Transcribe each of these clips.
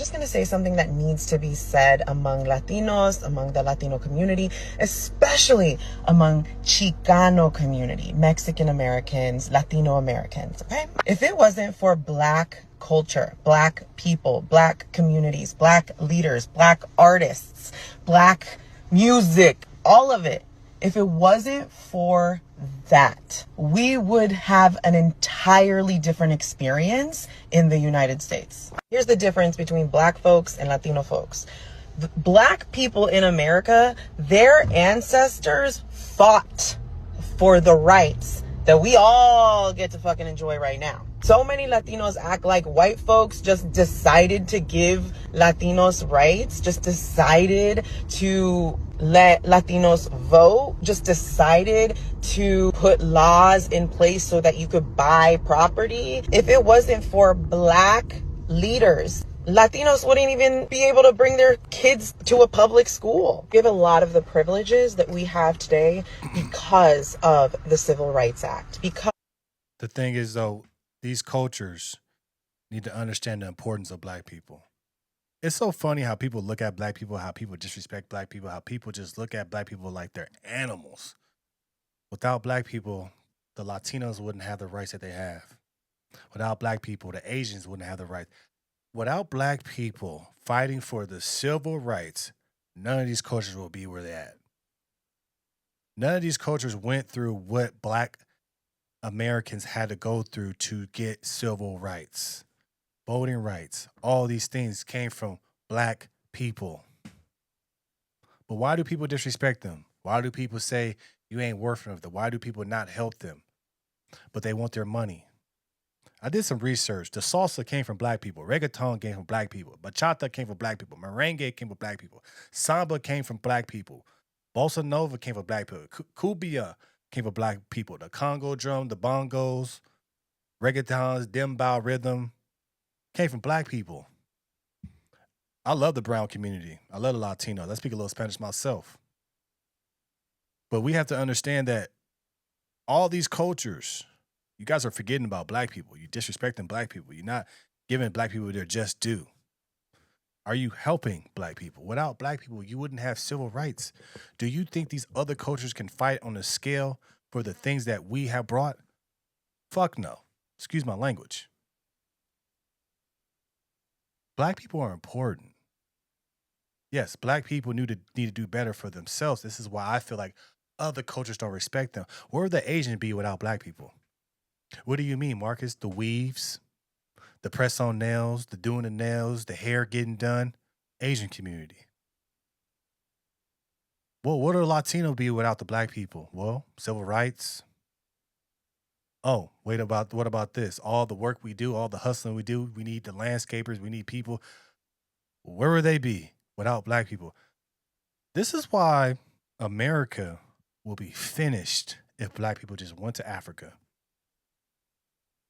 just going to say something that needs to be said among Latinos, among the Latino community, especially among Chicano community, Mexican Americans, Latino Americans, okay? If it wasn't for Black culture, Black people, Black communities, Black leaders, Black artists, Black music, all of it, if it wasn't for that, we would have an entirely different experience in the United States. Here's the difference between Black folks and Latino folks. Black people in America, their ancestors fought for the rights that we all get to fucking enjoy right now. So many Latinos act like white folks just decided to give Latinos rights, just decided to let Latinos vote, just decided to put laws in place so that you could buy property. If it wasn't for Black leaders, Latinos wouldn't even be able to bring their kids to a public school. We have a lot of the privileges that we have today because of the Civil Rights Act. Because the thing is, though, these cultures need to understand the importance of Black people. It's so funny how people look at Black people, how people disrespect Black people, how people just look at Black people like they're animals. Without Black people, the Latinos wouldn't have the rights that they have. Without Black people, the Asians wouldn't have the rights. Without Black people fighting for the civil rights, none of these cultures will be where they're at. None of these cultures went through what Black Americans had to go through to get civil rights. Voting rights, all these things came from Black people. But why do people disrespect them? Why do people say you ain't worth nothing? Why do people not help them? But they want their money. I did some research. The salsa came from Black people. Reggaeton came from Black people. Bachata came from Black people. Merengue came from Black people. Samba came from Black people. Bossa Nova came from Black people. Cumbia came from Black people. The Congo drum, the bongos, reggaetons, dembow rhythm came from Black people. I love the brown community. I love the Latinos. I speak a little Spanish myself. But we have to understand that all these cultures, you guys are forgetting about Black people. You're disrespecting Black people. You're not giving Black people their just due. Are you helping Black people? Without Black people, you wouldn't have civil rights. Do you think these other cultures can fight on a scale for the things that we have brought? Fuck no. Excuse my language. Black people are important. Yes, Black people need to do better for themselves. This is why I feel like other cultures don't respect them. Where would the Asian be without Black people? What do you mean, Marcus? The weaves, the press on nails, the doing the nails, the hair getting done. Asian community. Well, what would a Latino be without the Black people? Well, civil rights. Oh, what about this? All the work we do, all the hustling we do, we need the landscapers, we need people. Where would they be without Black people? This is why America will be finished if Black people just went to Africa.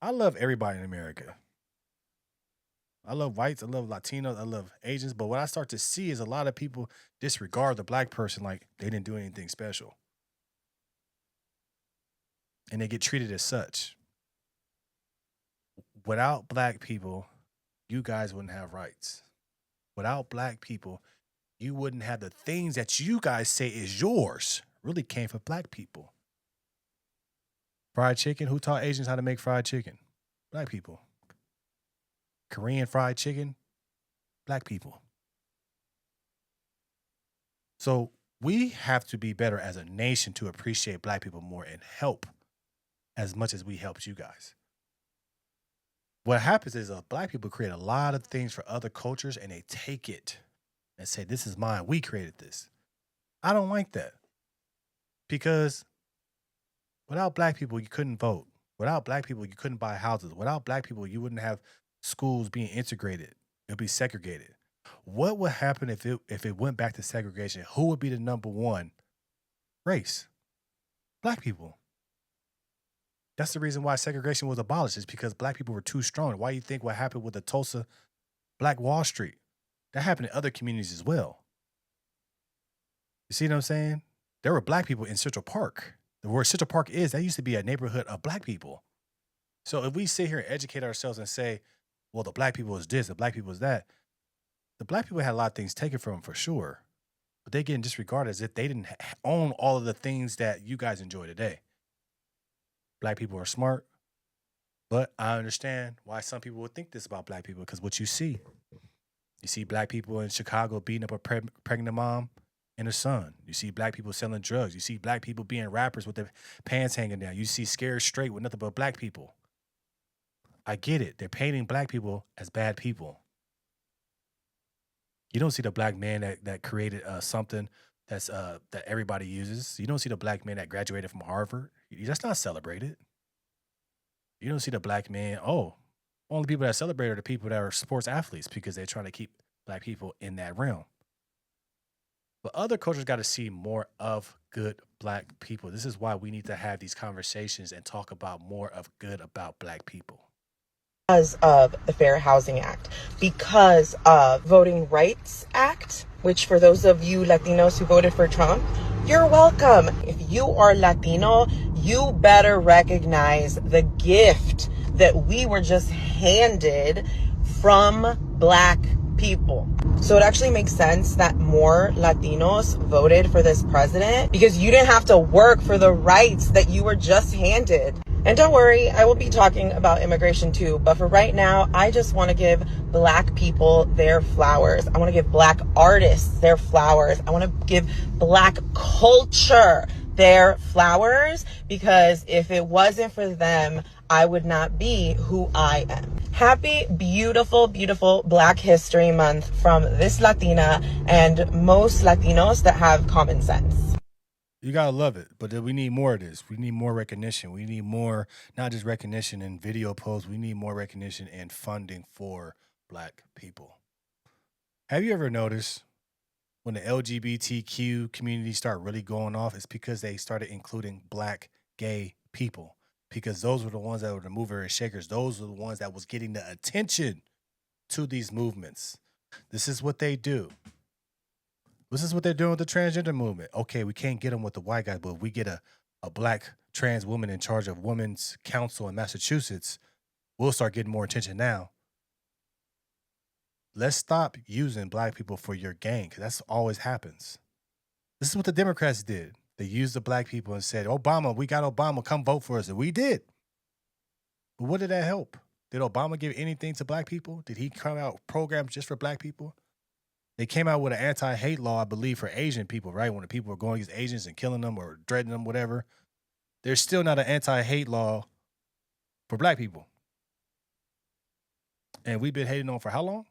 I love everybody in America. I love whites, I love Latinos, I love Asians, but what I start to see is a lot of people disregard the Black person like they didn't do anything special. And they get treated as such. Without Black people, you guys wouldn't have rights. Without Black people, you wouldn't have the things that you guys say is yours really came from Black people. Fried chicken, who taught Asians how to make fried chicken? Black people. Korean fried chicken? Black people. So we have to be better as a nation to appreciate Black people more and help as much as we helped you guys. What happens is Black people create a lot of things for other cultures and they take it and say, this is mine. We created this. I don't like that. Because without Black people, you couldn't vote. Without Black people, you couldn't buy houses. Without Black people, you wouldn't have schools being integrated. It would be segregated. What would happen if it went back to segregation? Who would be the number one race? Black people. That's the reason why segregation was abolished, is because Black people were too strong. Why do you think what happened with the Tulsa Black Wall Street? That happened in other communities as well. You see what I'm saying? There were Black people in Central Park. Where Central Park is, that used to be a neighborhood of Black people. So if we sit here and educate ourselves and say, well, the Black people is this, the Black people is that, The black people had a lot of things taken from them for sure, but they getting disregarded as if they didn't own all of the things that you guys enjoy today. Black people are smart, but I understand why some people would think this about black people because what you see black people in Chicago beating up a pregnant mom and her son. You see black people selling drugs. You see black people being rappers with their pants hanging down. You see scared straight with nothing but black people. I get it. They're painting black people as bad people. You don't see the black man that created something that everybody uses. You don't see the black man that graduated from Harvard. That's not celebrated. You don't see the black man. Oh, only people that celebrate are the people that are sports athletes because they're trying to keep black people in that realm. But other cultures got to see more of good black people. This is why we need to have these conversations and talk about more of good about black people. Because of the Fair Housing Act, because of Voting Rights Act, which for those of you Latinos who voted for Trump, you're welcome. If you are Latino, you better recognize the gift that we were just handed from black people. So it actually makes sense that more Latinos voted for this president because you didn't have to work for the rights that you were just handed. And don't worry, I will be talking about immigration too, but for right now, I just want to give black people their flowers. I want to give black artists their flowers. I want to give black culture their flowers because if it wasn't for them, I would not be who I am. Happy, beautiful, beautiful Black History Month from this Latina and most Latinos that have common sense. You gotta love it, but we need more of this. We need more recognition. We need more, not just recognition in video posts. We need more recognition and funding for black people. Have you ever noticed when the LGBTQ community start really going off? It's because they started including black gay people. Because those were the ones that were the mover and shakers. Those were the ones that was getting the attention to these movements. This is what they do. This is what they're doing with the transgender movement. Okay, we can't get them with the white guy, but if we get a black trans woman in charge of women's council in Massachusetts, we'll start getting more attention now. Let's stop using black people for your gain, because that's always happens. This is what the Democrats did. They used the black people and said, Obama, we got Obama, come vote for us. And we did. But what did that help? Did Obama give anything to black people? Did he come out with programs just for black people? They came out with an anti-hate law, I believe, for Asian people, right? When the people were going against Asians and killing them or threatening them, whatever. There's still not an anti-hate law for black people. And we've been hating on for how long?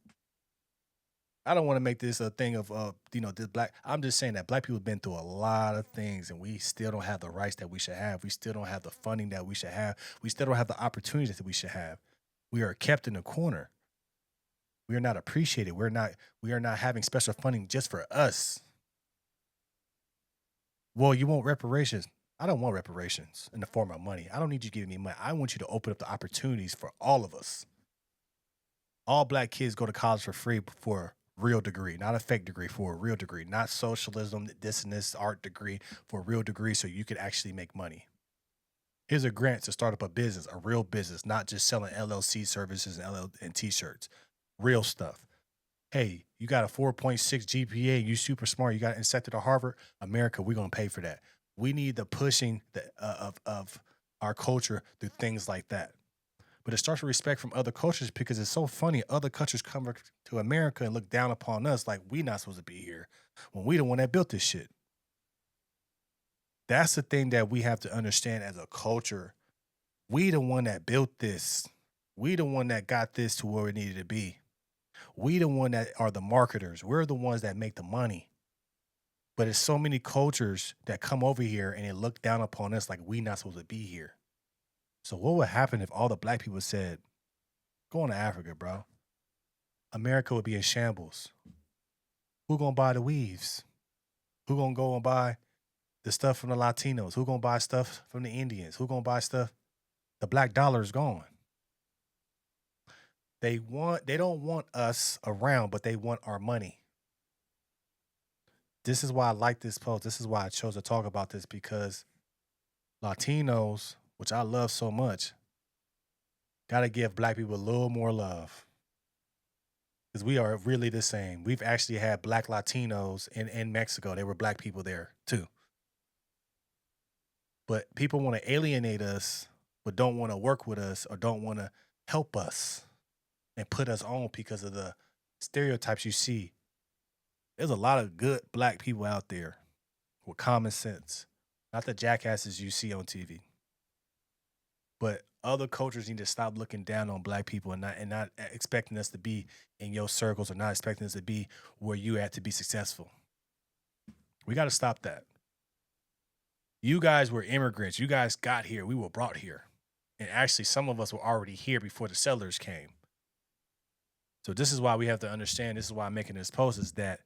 I don't want to make this a thing of, this black. I'm just saying that black people have been through a lot of things and we still don't have the rights that we should have. We still don't have the funding that we should have. We still don't have the opportunities that we should have. We are kept in a corner. We are not appreciated. We are not having special funding just for us. Well, you want reparations. I don't want reparations in the form of money. I don't need you giving me money. I want you to open up the opportunities for all of us. All black kids go to college for free for a real degree, not a fake degree, for a real degree, not socialism, this and this art degree, for a real degree so you could actually make money. Here's a grant to start up a business, a real business, not just selling LLC services and t-shirts. Real stuff. Hey, you got a 4.6 GPA, you super smart, you got accepted to Harvard, America, we're going to pay for that. We need the pushing of our culture through things like that. But it starts with respect from other cultures because it's so funny. Other cultures come to America and look down upon us like we're not supposed to be here when we the one that built this shit. That's the thing that we have to understand as a culture. We the one that built this. We the one that got this to where it needed to be. We the one that are the marketers. We're the ones that make the money. But it's so many cultures that come over here and they look down upon us like we not supposed to be here. So what would happen if all the black people said, go on to Africa, bro? America would be in shambles. Who gonna buy the weaves? Who gonna go and buy the stuff from the Latinos? Who gonna buy stuff from the Indians? Who gonna buy stuff? The black dollar is gone. They don't want us around, but they want our money. This is why I like this post. This is why I chose to talk about this, because Latinos, which I love so much, got to give black people a little more love. because we are really the same. We've actually had black Latinos in Mexico. There were black people there too. But people want to alienate us, but don't want to work with us or don't want to help us and put us on because of the stereotypes you see. There's a lot of good black people out there with common sense, not the jackasses you see on TV. But other cultures need to stop looking down on black people and not expecting us to be in your circles or not expecting us to be where you at to be successful. We got to stop that. You guys were immigrants. You guys got here. We were brought here. And actually, some of us were already here before the settlers came. So this is why we have to understand, this is why I'm making this post, is that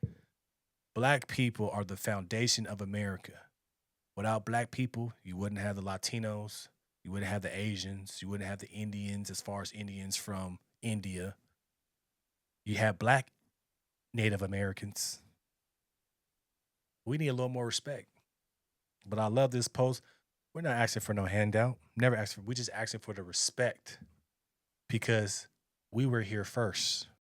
black people are the foundation of America. Without black people, you wouldn't have the Latinos, you wouldn't have the Asians, you wouldn't have the Indians as far as Indians from India. You have black Native Americans. We need a little more respect. But I love this post. We're not asking for no handout. Never asking for, we're just asking for the respect because we were here first.